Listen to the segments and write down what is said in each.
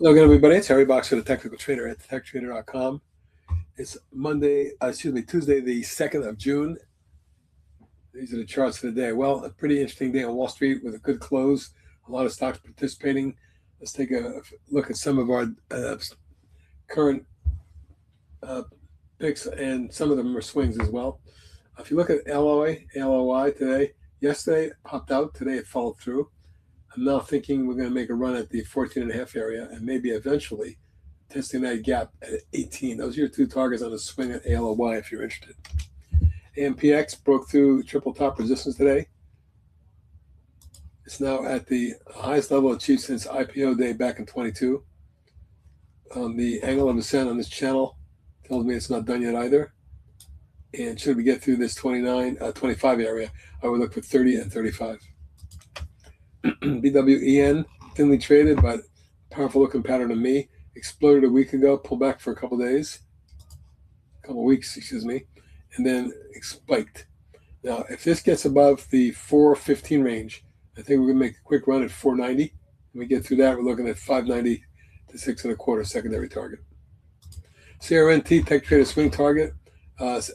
Hello again, everybody. It's Harry Boxer, the Technical Trader at TechTrader.com. It's Tuesday, the 2nd of June. These are the charts for the day. Well, a pretty interesting day on Wall Street with a good close. A lot of stocks participating. Let's take a look at some of our current picks, and some of them are swings as well. If you look at LOI today, yesterday it popped out. Today it followed through. I'm now thinking we're going to make a run at the 14.5 area and maybe eventually testing that gap at 18. Those are your two targets on a swing at ALOY if you're interested. Ampx broke through triple top resistance today. It's now at the highest level achieved since IPO day back in 22. The angle of ascent on this channel tells me it's not done yet either. And should we get through this 25 area, I would look for 30 and 35. BWEN, thinly traded, but powerful looking pattern to me. Exploded a week ago, pulled back for a couple weeks, and then spiked. Now, if this gets above the 415 range, I think we're going to make a quick run at 490. When we get through that, we're looking at 590 to 6.25 secondary target. CRNT, Tech Trader swing target.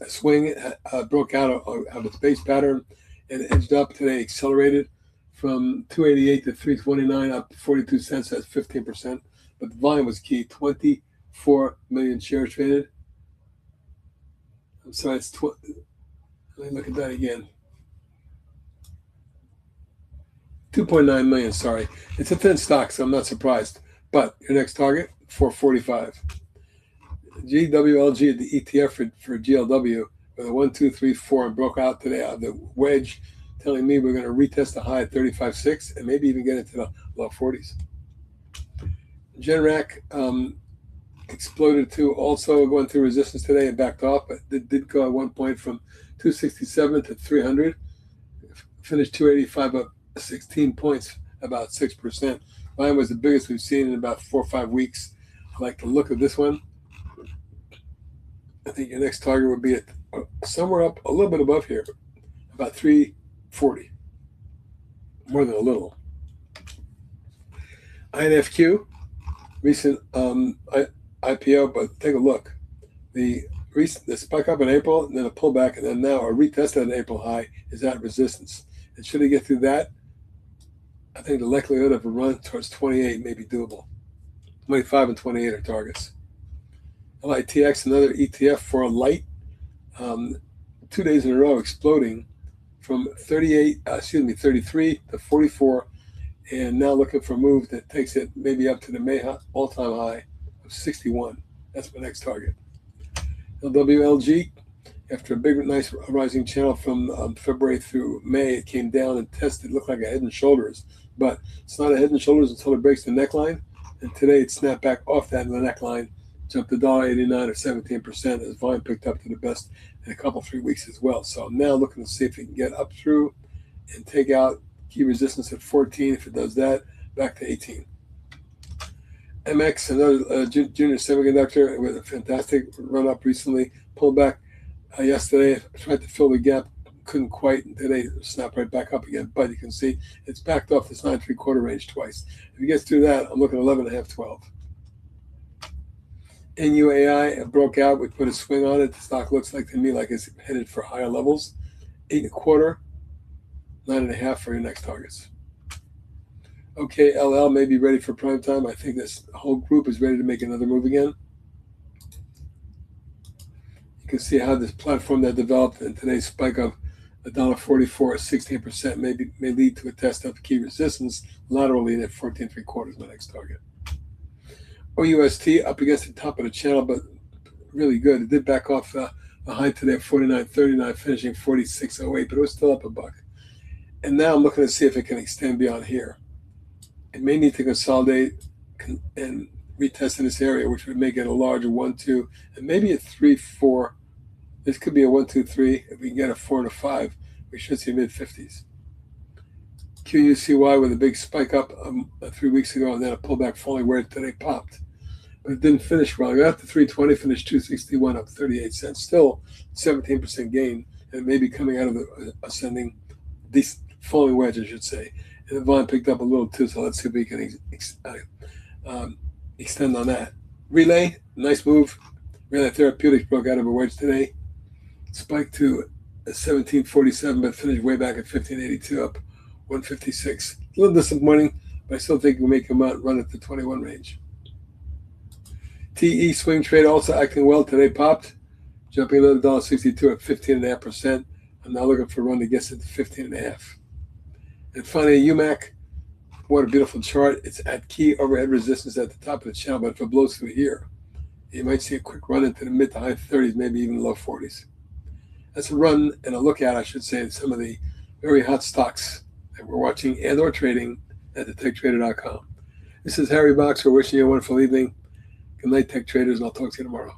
Swing broke out of its base pattern and edged up today, accelerated from 288 to 329, up 42 cents. That's 15%. But the volume was key. 24 million shares traded. I'm sorry, let me look at that again. 2.9 million, sorry. It's a thin stock, so I'm not surprised. But your next target, 445. GLWLG, the ETF for GLW, with a 1, 2, 3, 4, and broke out today out of the wedge, telling me we're going to retest the high at 35.6 and maybe even get into the low 40s. Generac exploded to also going through resistance today and backed off, but it did go at one point from 267 to 300. Finished 285, up 16 points, about 6%. Mine was the biggest we've seen in about 4 or 5 weeks. I like the look of this one. I think your next target would be at somewhere up a little bit above here, about 340, more than a little. INFQ, recent IPO, but take a look. The spike up in April, and then a pullback, and then now a retest at an April high is at resistance. And should they get through that, I think the likelihood of a run towards 28 may be doable. 25 and 28 are targets. LITX, another ETF for a light, 2 days in a row exploding from 33 to 44, and now looking for a move that takes it maybe up to the May all-time high of 61. That's my next target. LWLG, after a big, nice rising channel from February through May, it came down and tested, looked like a head and shoulders, but it's not a head and shoulders until it breaks the neckline, and today it snapped back off that neckline, jumped to $1.89 or 17% as volume picked up to the best in a couple, 3 weeks as well. So I'm now looking to see if it can get up through and take out key resistance at 14. If it does that, back to 18. Ampx, another junior semiconductor with a fantastic run up recently, pulled back yesterday, tried to fill the gap, couldn't quite, and today snapped right back up again. But you can see it's backed off this 9.75 range twice. If it gets through that, I'm looking at 11.5, 12. NUAI broke out. We put a swing on it. The stock looks like to me like it's headed for higher levels. 8.25, 9.5 for your next targets. Okay, LL may be ready for prime time. I think this whole group is ready to make another move again. You can see how this platform that developed in today's spike of $1.44, 16% may lead to a test of key resistance laterally at 14.75 is my next target. OUST up against the top of the channel, but really good. It did back off the high today at 49.39, finishing 46.08, but it was still up a buck. And now I'm looking to see if it can extend beyond here. It may need to consolidate and retest in this area, which would make it a larger 1, 2, and maybe a 3, 4. This could be a 1, 2, 3. If we can get a 4 and a 5, we should see mid-50s. QUCY with a big spike up 3 weeks ago, and then a pullback falling where it today popped. But it didn't finish well. It got up to 320, finished 261, up 38 cents. Still 17% gain, and maybe coming out of the ascending, falling wedge, I should say. And the volume picked up a little too, so let's see if we can extend on that. Relay, nice move. Relay Therapeutics broke out of a wedge today. Spiked to 1747, but finished way back at 1582, up 156. A little disappointing, but I still think we'll make them out and run at the 21 range. TE swing trade also acting well today, popped, jumping another $1.62 at 15.5%. I'm now looking for a run to get it to 15.5. And finally, UMAK, what a beautiful chart. It's at key overhead resistance at the top of the channel, but if it blows through here, you might see a quick run into the mid to high 30s, maybe even low 40s. That's a run and a look at, I should say, at some of the very hot stocks that we're watching and or trading at thetechtrader.com. This is Harry Boxer wishing you a wonderful evening. Good night, tech traders, and I'll talk to you tomorrow.